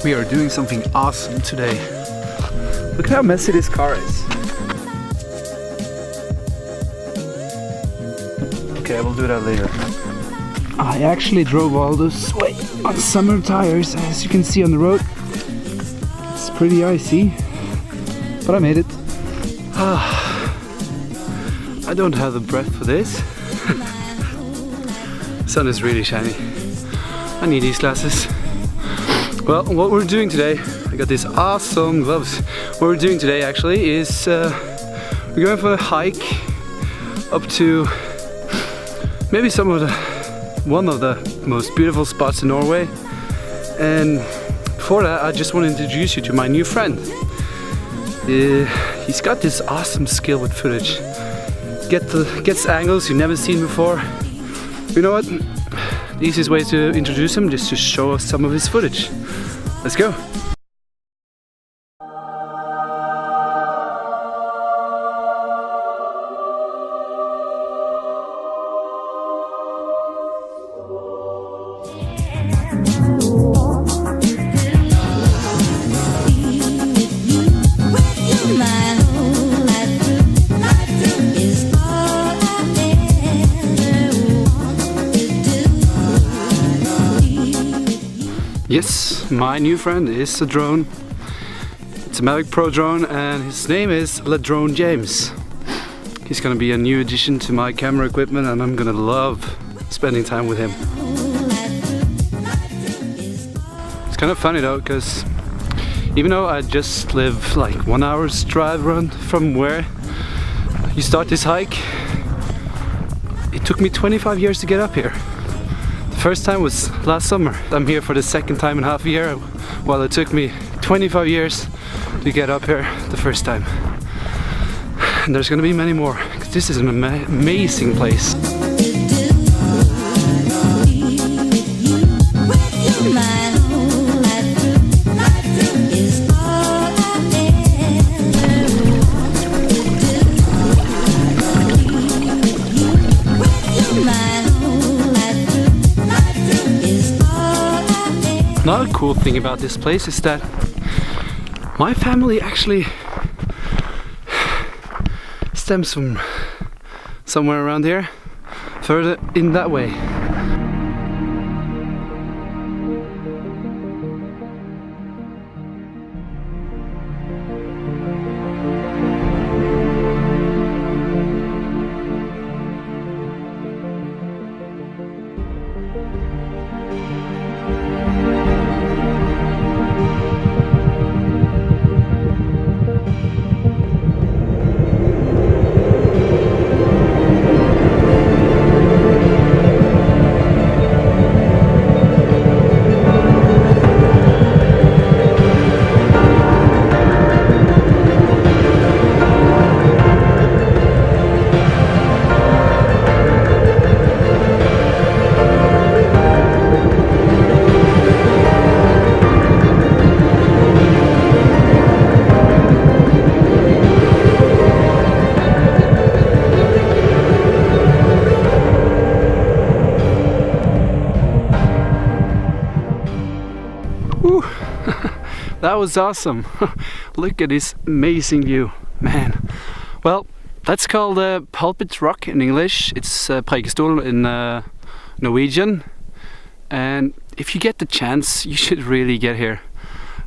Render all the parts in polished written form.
We are doing something awesome today. Look at how messy this car is. Okay, we'll do that later. I actually drove all this way on summer tires, as you can see on the road. It's pretty icy, but I made it. I don't have the breath for this. The sun is really shiny. I need these glasses. Well, what we're doing today, I got these awesome gloves. What we're doing today actually is we're going for a hike up to maybe one of the most beautiful spots in Norway. And before that, I just want to introduce you to my new friend. He's got this awesome skill with footage. Gets angles you've never seen before. You know what? The easiest way to introduce him is to show us some of his footage. Let's go! Yes, my new friend is a drone. It's a Mavic Pro drone and his name is Drone James. He's gonna be a new addition to my camera equipment and I'm gonna love spending time with him. It's kind of funny though, because even though I just live like 1 hour's drive run from where you start this hike, it took me 25 years to get up here. First time was last summer. I'm here for the second time in half a year, while it took me 25 years to get up here the first time. And there's gonna be many more, because this is an amazing place. Another cool thing about this place is that my family actually stems from somewhere around here, further in that way. That was awesome. Look at this amazing view, man. Well, that's called pulpit rock in English. It's Preikestol in Norwegian. And if you get the chance, you should really get here.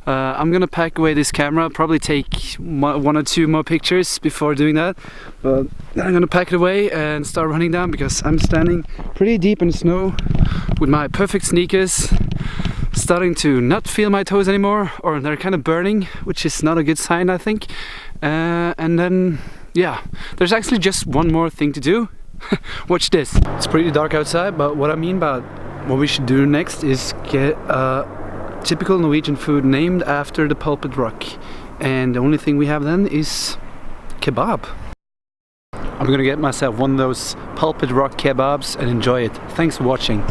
I'm gonna pack away this camera, probably take one or two more pictures before doing that. But I'm gonna pack it away and start running down, because I'm standing pretty deep in the snow with my perfect sneakers. Starting to not feel my toes anymore, or they're kind of burning, which is not a good sign, I think. And then, yeah, there's actually just one more thing to do. Watch this. It's pretty dark outside, but what I mean by what we should do next is get a typical Norwegian food named after the pulpit rock. And the only thing we have then is kebab. I'm gonna get myself one of those pulpit rock kebabs and enjoy it. Thanks for watching.